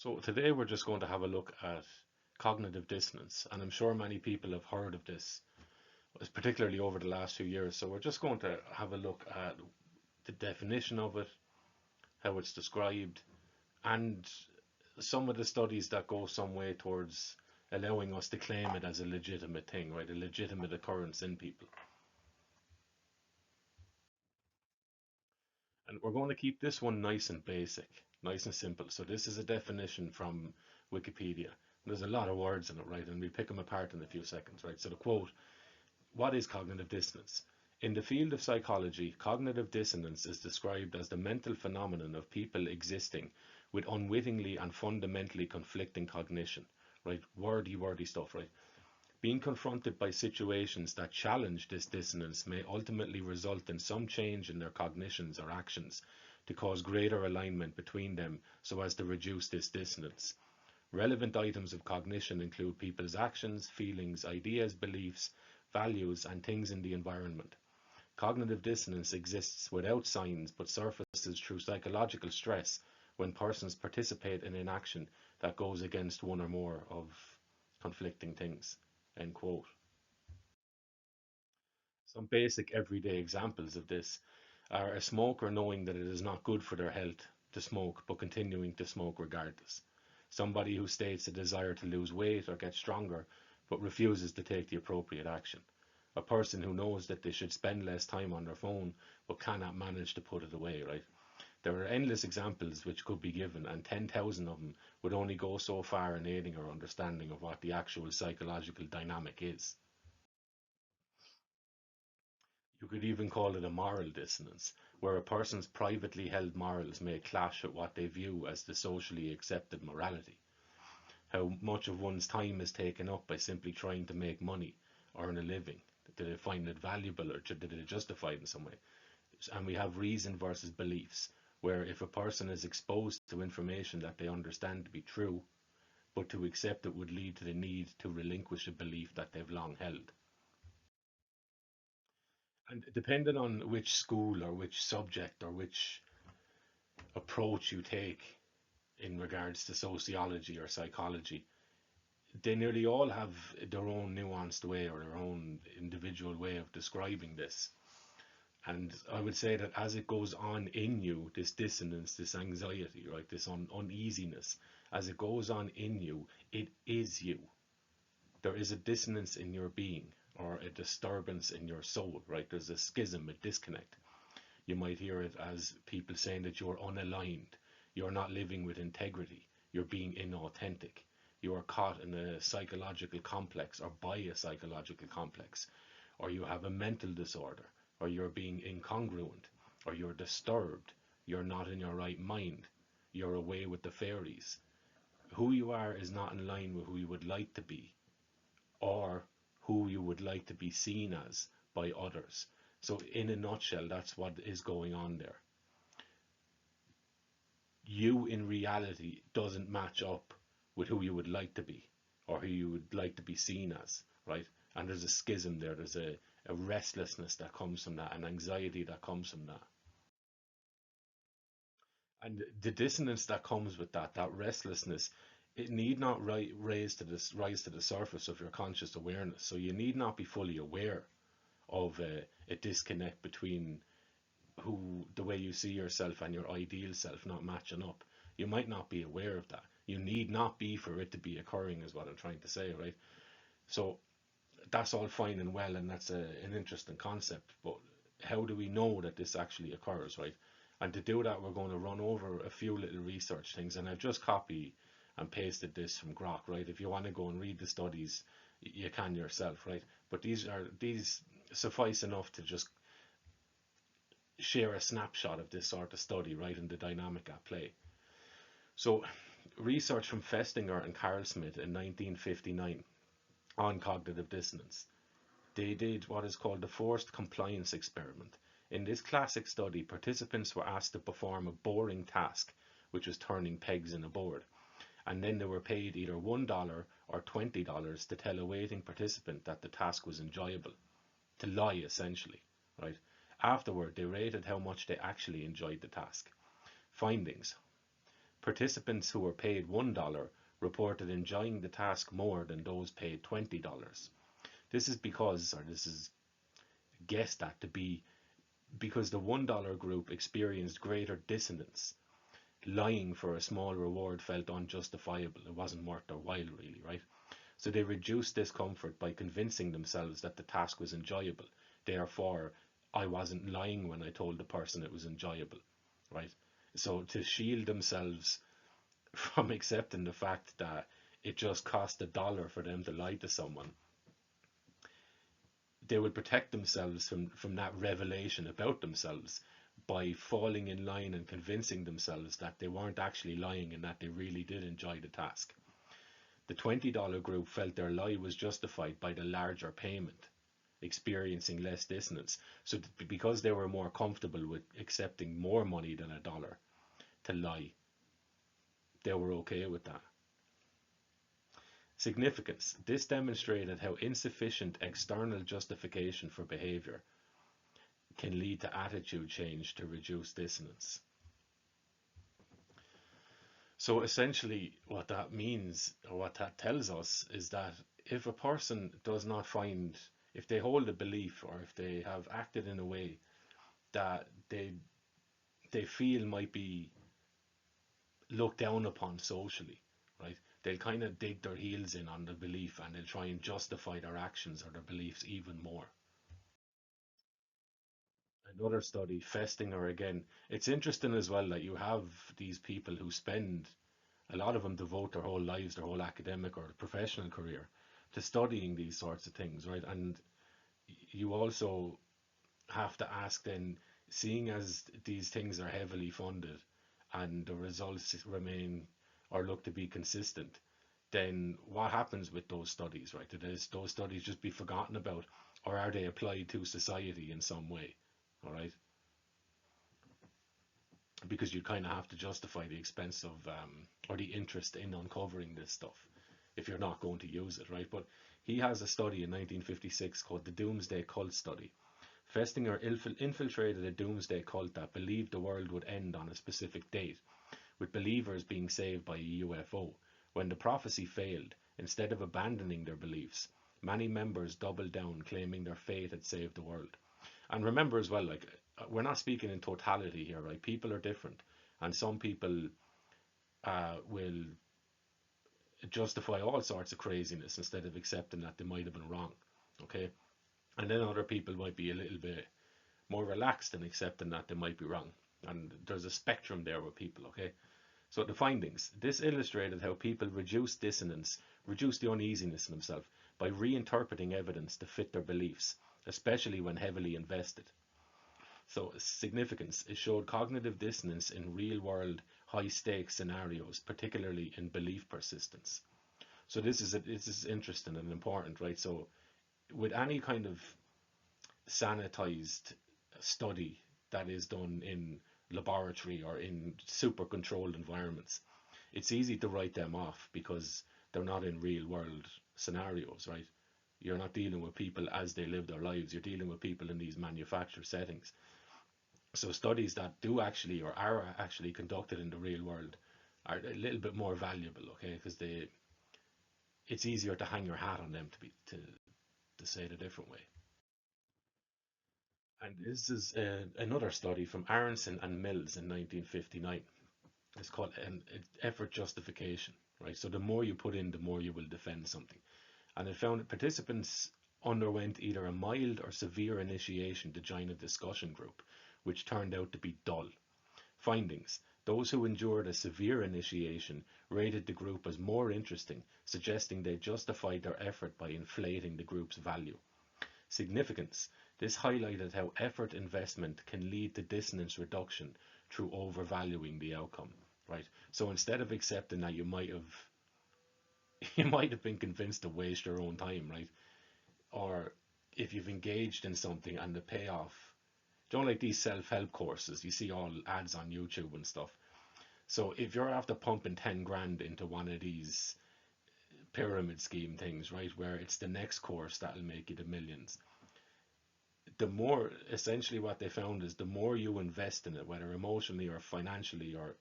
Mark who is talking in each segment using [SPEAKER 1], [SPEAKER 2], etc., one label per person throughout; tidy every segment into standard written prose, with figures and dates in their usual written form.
[SPEAKER 1] So today we're just going to have a look at cognitive dissonance, and I'm sure many people have heard of this, particularly over the last few years. So we're just going to have a look at the definition of it, how it's described, and some of the studies that go some way towards allowing us to claim it as a legitimate thing, right? A legitimate occurrence in people. And we're going to keep this one nice and basic, nice and simple. So this is a definition from Wikipedia. There's a lot of words in it, right? And we'll pick them apart in a few seconds, right? So the quote: what is cognitive dissonance? In the field of psychology, cognitive dissonance is described as the mental phenomenon of people existing with unwittingly and fundamentally conflicting cognition, right? Wordy stuff, right? Being confronted by situations that challenge this dissonance may ultimately result in some change in their cognitions or actions to cause greater alignment between them so as to reduce this dissonance. Relevant items of cognition include people's actions, feelings, ideas, beliefs, values, and things in the environment. Cognitive dissonance exists without signs but surfaces through psychological stress when persons participate in an action that goes against one or more of conflicting things. End quote. Some basic everyday examples of this are a smoker knowing that it is not good for their health to smoke but continuing to smoke regardless. Somebody who states a desire to lose weight or get stronger but refuses to take the appropriate action. A person who knows that they should spend less time on their phone but cannot manage to put it away, right? There are endless examples which could be given, and 10,000 of them would only go so far in aiding our understanding of what the actual psychological dynamic is. You could even call it a moral dissonance, where a person's privately held morals may clash with what they view as the socially accepted morality. How much of one's time is taken up by simply trying to make money, earn a living? Did they find it valuable, or did they justify it in some way? And we have reason versus beliefs, where if a person is exposed to information that they understand to be true, but to accept it would lead to the need to relinquish a belief that they've long held. And depending on which school or which subject or which approach you take in regards to sociology or psychology, they nearly all have their own nuanced way or their own individual way of describing this. And I would say that as it goes on in you, this dissonance, this anxiety, right, this uneasiness, as it goes on in you, it is you. There is a dissonance in your being or a disturbance in your soul, right? There's a schism, a disconnect. You might hear it as people saying that you're unaligned, you're not living with integrity, you're being inauthentic, you are caught in a psychological complex or by a psychological complex, or you have a mental disorder, or you're being incongruent, or you're disturbed, you're not in your right mind, you're away with the fairies. Who you are is not in line with who you would like to be, or who you would like to be seen as by others. So in a nutshell, that's what is going on there. You in reality doesn't match up with who you would like to be or who you would like to be seen as, right? And there's a schism there. There's a restlessness that comes from that, an anxiety that comes from that. And the dissonance that comes with that, that restlessness, it need not rise to the surface of your conscious awareness. So you need not be fully aware of a disconnect between the way you see yourself and your ideal self not matching up. You might not be aware of that. You need not be for it to be occurring, is what I'm trying to say, right? So that's all fine and well, and that's an interesting concept. But how do we know that this actually occurs, right? And to do that, we're going to run over a few little research things, and I've just copied and pasted this from Grok, right? If you want to go and read the studies, you can yourself, right? But these suffice enough to just share a snapshot of this sort of study, right, and the dynamic at play. So, research from Festinger and Carl Smith in 1959 on cognitive dissonance. They did what is called the forced compliance experiment. In this classic study, participants were asked to perform a boring task, which was turning pegs in a board, and then they were paid either $1 or $20 to tell a waiting participant that the task was enjoyable, to lie essentially, right? Afterward, they rated how much they actually enjoyed the task. Findings: Participants who were paid $1 reported enjoying the task more than those paid $20. This is because, or this is guessed at to be because the $1 group experienced greater dissonance. Lying for a small reward felt unjustifiable. It wasn't worth their while, really, right? So they reduced discomfort by convincing themselves that the task was enjoyable. Therefore, I wasn't lying when I told the person it was enjoyable, right? So to shield themselves from accepting the fact that it just cost $1 for them to lie to someone, they would protect themselves from that revelation about themselves by falling in line and convincing themselves that they weren't actually lying and that they really did enjoy the task. The $20 group felt their lie was justified by the larger payment, experiencing less dissonance. So because they were more comfortable with accepting more money than $1 to lie, they were okay with that. Significance. This demonstrated how insufficient external justification for behavior can lead to attitude change to reduce dissonance. So essentially what that means, or what that tells us, is that if a person does not find, if they hold a belief or if they have acted in a way that they feel might be looked down upon socially, right? They'll kind of dig their heels in on the belief and they'll try and justify their actions or their beliefs even more. Another study, Festinger again. It's interesting as well that you have these people who spend, a lot of them devote their whole lives, their whole academic or professional career to studying these sorts of things, right? And you also have to ask then, seeing as these things are heavily funded and the results remain or look to be consistent, then what happens with those studies, right? Do those studies just be forgotten about, or are they applied to society in some way? All right, because you kind of have to justify the expense of or the interest in uncovering this stuff if you're not going to use it, right? But he has a study in 1956 called the Doomsday Cult Study. Festinger infiltrated a doomsday cult that believed the world would end on a specific date, with believers being saved by a UFO. When the prophecy failed, instead of abandoning their beliefs, many members doubled down, claiming their faith had saved the world. And remember as well, like, we're not speaking in totality here, right? People are different, and some people will justify all sorts of craziness instead of accepting that they might have been wrong, okay? And then other people might be a little bit more relaxed in accepting that they might be wrong. And there's a spectrum there with people, okay? So the findings. This illustrated how people reduce dissonance, reduce the uneasiness in themselves by reinterpreting evidence to fit their beliefs, especially when heavily invested. So significance. It showed cognitive dissonance in real-world high-stakes scenarios, particularly in belief persistence. So this is interesting and important, right? So with any kind of sanitized study that is done in laboratory or in super controlled environments, it's easy to write them off because they're not in real world scenarios, right? You're not dealing with people as they live their lives, you're dealing with people in these manufactured settings. So studies that do actually or are actually conducted in the real world are a little bit more valuable, okay? Because it's easier to hang your hat on them, to say it a different way. And this is another study from Aronson and Mills in 1959. It's called effort justification, right? So the more you put in, the more you will defend something. And it found that participants underwent either a mild or severe initiation to join a discussion group, which turned out to be dull. Findings. Those who endured a severe initiation rated the group as more interesting, suggesting they justified their effort by inflating the group's value. Significance. This highlighted how effort investment can lead to dissonance reduction through overvaluing the outcome, right? So instead of accepting that you might have you might have been convinced to waste your own time, right? Or if you've engaged in something and the payoff, don't, like these self-help courses, you see all ads on YouTube and stuff. So if you're after pumping 10 grand into one of these pyramid scheme things, right, where it's the next course that'll make you the millions, the more, essentially what they found is the more you invest in it, whether emotionally or financially or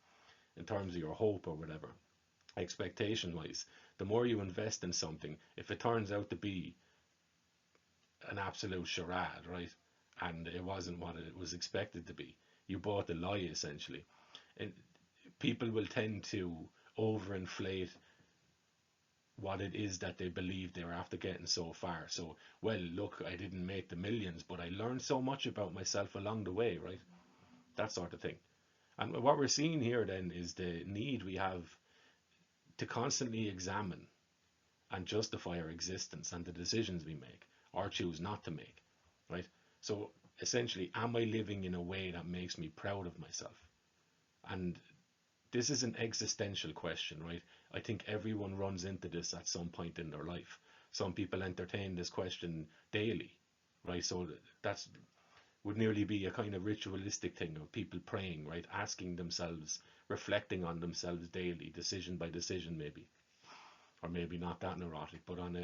[SPEAKER 1] in terms of your hope or whatever, expectation wise. The more you invest in something, if it turns out to be an absolute charade, right? And it wasn't what it was expected to be. You bought the lie essentially. And people will tend to overinflate what it is that they believe they were after getting so far. So, well, look, I didn't make the millions, but I learned so much about myself along the way, right? That sort of thing. And what we're seeing here then is the need we have to constantly examine and justify our existence and the decisions we make or choose not to make, right? So essentially, am I living in a way that makes me proud of myself? And this is an existential question, right? I think everyone runs into this at some point in their life. Some people entertain this question daily, right? So that's would nearly be a kind of ritualistic thing of people praying, right? Asking themselves, reflecting on themselves daily, decision by decision, maybe, or maybe not that neurotic, but on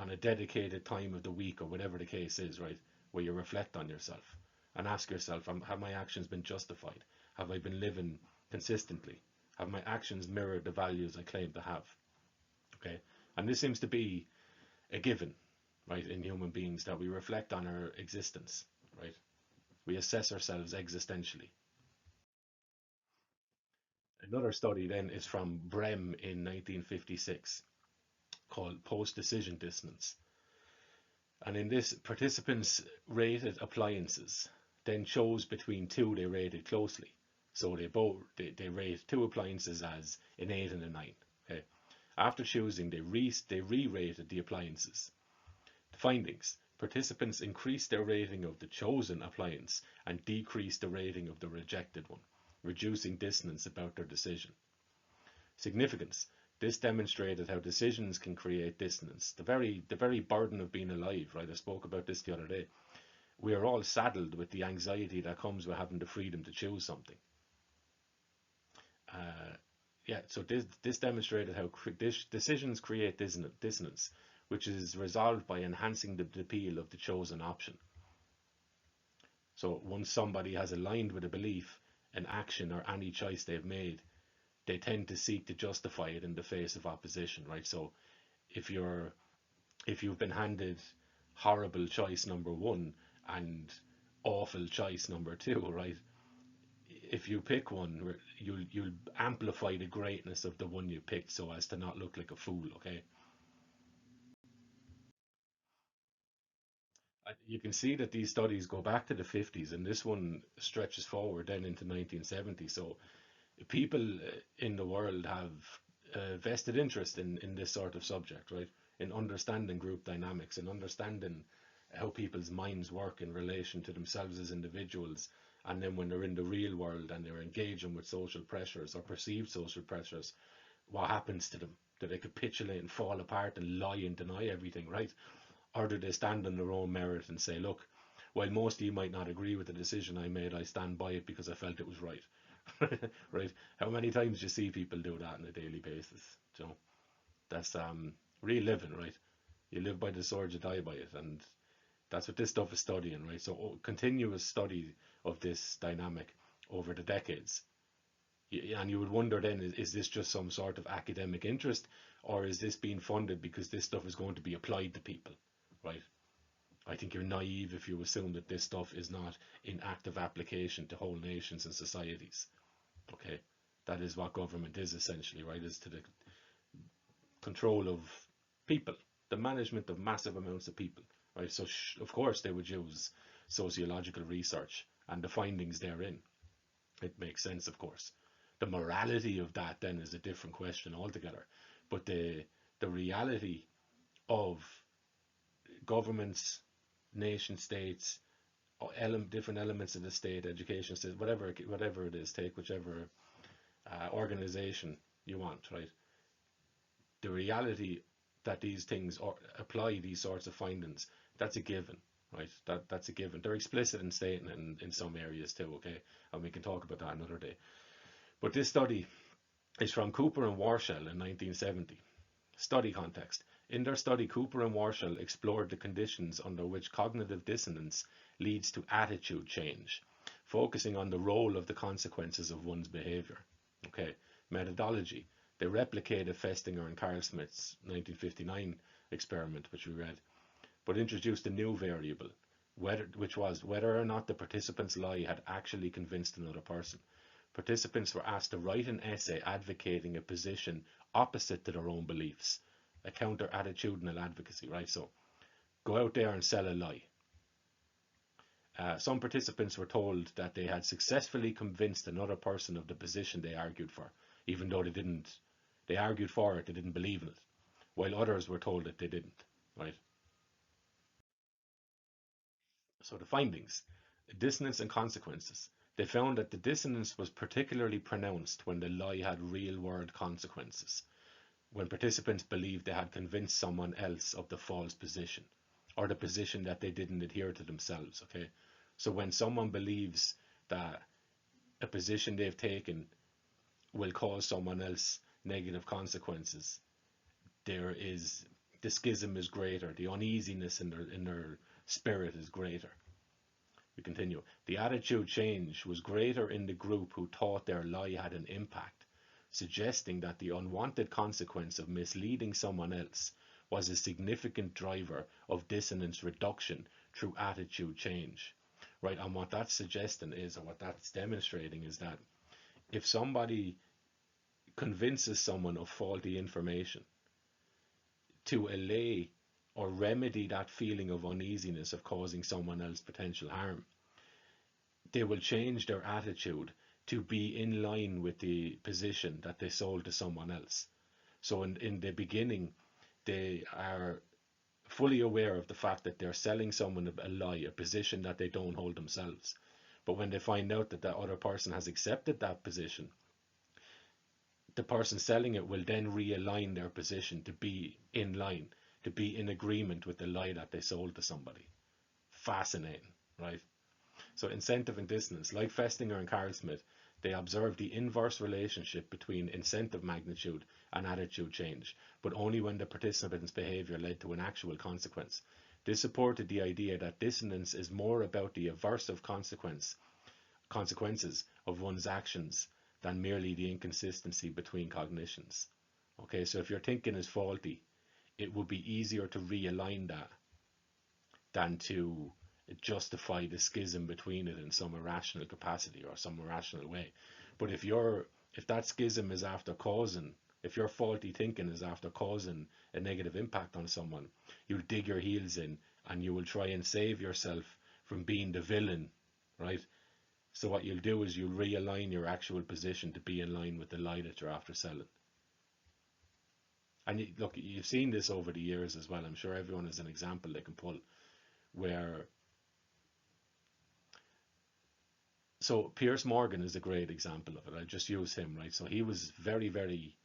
[SPEAKER 1] a dedicated time of the week or whatever the case is, right? Where you reflect on yourself and ask yourself, have my actions been justified? Have I been living consistently? Have my actions mirrored the values I claim to have? Okay. And this seems to be a given, right, in human beings that we reflect on our existence, right? We assess ourselves existentially. Another study then is from Brehm in 1956 called post-decision dissonance. And in this, participants rated appliances, then chose between two they rated closely. So they rate two appliances as an 8 and a 9. Okay. After choosing, they re-rated the appliances. The findings: participants increased their rating of the chosen appliance and decreased the rating of the rejected one, reducing dissonance about their decision. Significance: this demonstrated how decisions can create dissonance. The very burden of being alive, right? I spoke about this the other day. We are all saddled with the anxiety that comes with having the freedom to choose something. Uh, yeah, so this demonstrated how decisions create dissonance, which is resolved by enhancing the appeal of the chosen option. So once somebody has aligned with a belief, an action, or any choice they've made, they tend to seek to justify it in the face of opposition, right? So if you're if you've been handed horrible choice number one and awful choice number two, right? If you pick one, you'll amplify the greatness of the one you picked so as to not look like a fool, okay? You can see that these studies go back to the 50s, and this one stretches forward then into 1970. So people in the world have vested interest in this sort of subject, right? In understanding group dynamics and understanding how people's minds work in relation to themselves as individuals. And then when they're in the real world and they're engaging with social pressures or perceived social pressures, what happens to them? Do they capitulate and fall apart and lie and deny everything, right? Or do they stand on their own merit and say, look, while most of you might not agree with the decision I made, I stand by it because I felt it was right. Right? How many times do you see people do that on a daily basis? You know, that's real living, right? You live by the sword, you die by it, and that's what this stuff is studying, right? So continuous study of this dynamic over the decades. And you would wonder then, is this just some sort of academic interest, or is this being funded because this stuff is going to be applied to people, right? I think you're naive if you assume that this stuff is not in active application to whole nations and societies. Okay, that is what government is essentially, right? Is to the control of people, the management of massive amounts of people, right? So of course they would use sociological research and the findings therein. It makes sense, of course. The morality of that then is a different question altogether. But the reality of governments, nation states, different elements of the state, education state, whatever it is, take whichever organization you want, right? The reality that these things apply these sorts of findings, that's a given, right? That's a given. They're explicit in stating in some areas too, okay? And we can talk about that another day. But this study is from Cooper and Warshall in 1970. Study context. In their study, Cooper and Warshall explored the conditions under which cognitive dissonance leads to attitude change. focusing on the role of the consequences of one's behavior. Okay, methodology. They replicated Festinger and Carl Smith's 1959 experiment, which we read, but introduced a new variable, which was whether or not the participant's lie had actually convinced another person. Participants were asked to write an essay advocating a position opposite to their own beliefs, a counter-attitudinal advocacy, right? So go out there and sell a lie. Some participants were told that they had successfully convinced another person of the position they argued for, even though they argued for it, they didn't believe in it, while others were told that they didn't, right? So the findings, dissonance and consequences. They found that the dissonance was particularly pronounced when the lie had real-world consequences, when participants believed they had convinced someone else of the false position, or the position that they didn't adhere to themselves, okay? So when someone believes that a position they've taken will cause someone else negative consequences, the schism is greater, the uneasiness in their spirit is greater. We continue. The attitude change was greater in the group who thought their lie had an impact, suggesting that the unwanted consequence of misleading someone else was a significant driver of dissonance reduction through attitude change. Right? And what that's suggesting is, or what that's demonstrating is that if somebody convinces someone of faulty information to allay or remedy that feeling of uneasiness of causing someone else potential harm, they will change their attitude to be in line with the position that they sold to someone else. So in the beginning, they are fully aware of the fact that they're selling someone a lie, a position that they don't hold themselves. But when they find out that the other person has accepted that position, the person selling it will then realign their position to be in line, to be in agreement with the lie that they sold to somebody. Fascinating, right? So incentive and dissonance, like Festinger and Carl Smith, they observed the inverse relationship between incentive magnitude and attitude change, but only when the participant's behavior led to an actual consequence. This supported the idea that dissonance is more about the aversive consequences of one's actions than merely the inconsistency between cognitions. Okay, so if your thinking is faulty, it would be easier to realign that than to justify the schism between it in some irrational capacity or some irrational way. But if that schism is after causing, if your faulty thinking is after causing a negative impact on someone, you'll dig your heels in and you will try and save yourself from being the villain, right? So what you'll do is you'll realign your actual position to be in line with the lie that you're after selling. And look, you've seen this over the years as well. I'm sure everyone has an example they can pull where. So Piers Morgan is a great example of it. I just use him, right? So he was very, very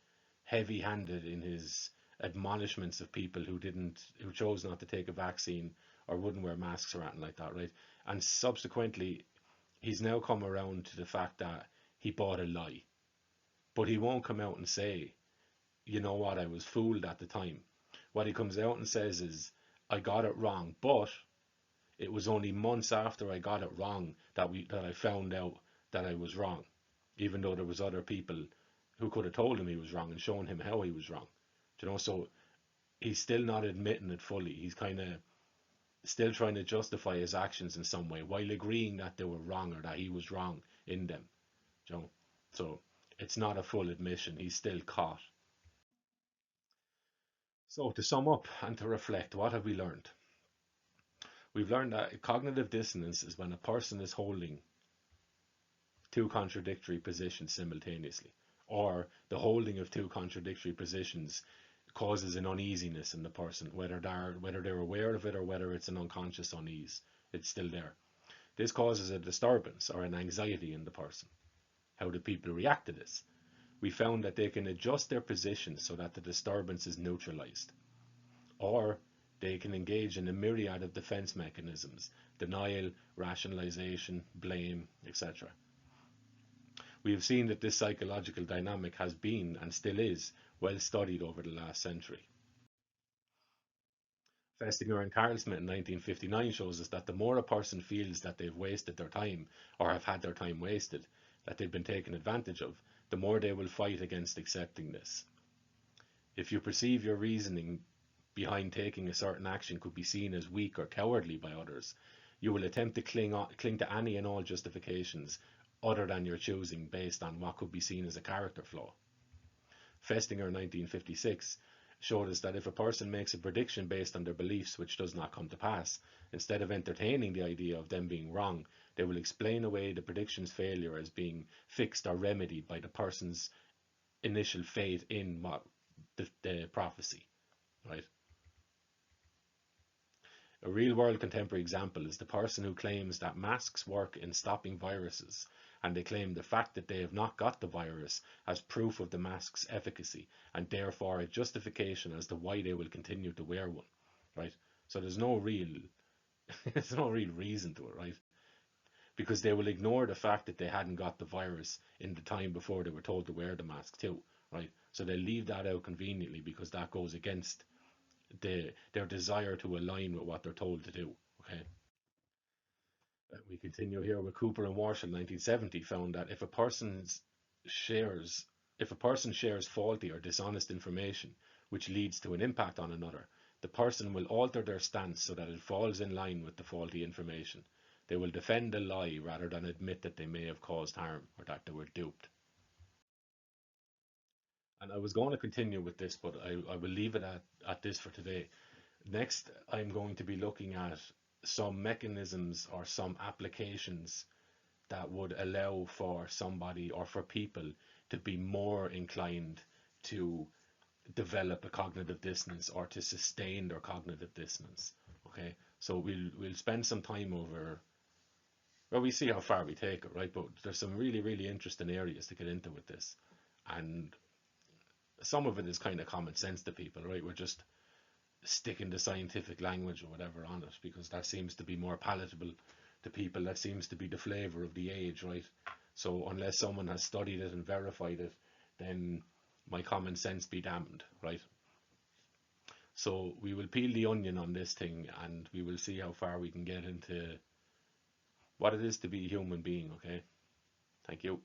[SPEAKER 1] heavy-handed in his admonishments of people who chose not to take a vaccine or wouldn't wear masks or anything like that, right? And subsequently, he's now come around to the fact that he bought a lie. But he won't come out and say, you know what, I was fooled at the time. What he comes out and says is, I got it wrong, but it was only months after I got it wrong that I found out that I was wrong, even though there was other people who could have told him he was wrong and shown him how he was wrong. You know, so he's still not admitting it fully. He's kind of still trying to justify his actions in some way while agreeing that they were wrong or that he was wrong in them. You know, so it's not a full admission. He's still caught. So to sum up and to reflect, what have we learned? We've learned that cognitive dissonance is when a person is holding two contradictory positions simultaneously, or the holding of two contradictory positions causes an uneasiness in the person, whether they're aware of it or whether it's an unconscious unease. It's still there. This causes a disturbance or an anxiety in the person. How do people react to this? We found that they can adjust their position so that the disturbance is neutralized, or they can engage in a myriad of defense mechanisms: denial, rationalization, blame, etc. We have seen that this psychological dynamic has been, and still is, well studied over the last century. Festinger and Carl Smith in 1959 shows us that the more a person feels that they've wasted their time or have had their time wasted, that they've been taken advantage of, the more they will fight against accepting this. If you perceive your reasoning behind taking a certain action could be seen as weak or cowardly by others, you will attempt to cling to any and all justifications other than your choosing based on what could be seen as a character flaw. Festinger in 1956 showed us that if a person makes a prediction based on their beliefs which does not come to pass, instead of entertaining the idea of them being wrong, they will explain away the prediction's failure as being fixed or remedied by the person's initial faith in what the prophecy, right? A real-world contemporary example is the person who claims that masks work in stopping viruses, and they claim the fact that they have not got the virus as proof of the mask's efficacy, and therefore a justification as to why they will continue to wear one, right? So there's no real, there's no real reason to it, right? Because they will ignore the fact that they hadn't got the virus in the time before they were told to wear the mask too, right? So they leave that out conveniently because that goes against their desire to align with what they're told to do. Okay. We continue here with Cooper and Warshall, 1970, found that shares if a person shares faulty or dishonest information which leads to an impact on another, the person will alter their stance so that it falls in line with the faulty information. They will defend a lie rather than admit that they may have caused harm or that they were duped. And I was going to continue with this, but I will leave it at this for today. Next, I'm going to be looking at some mechanisms or some applications that would allow for somebody or for people to be more inclined to develop a cognitive dissonance or to sustain their cognitive dissonance. Okay, so we'll spend some time over. Well, we see how far we take it, right? But there's some really interesting areas to get into with this, and some of it is kind of common sense to people, right? We're just sticking to scientific language or whatever on it because that seems to be more palatable to people. That seems to be the flavor of the age, right? So unless someone has studied it and verified it, then my common sense be damned, right? So we will peel the onion on this thing and we will see how far we can get into what it is to be a human being, okay? Thank you.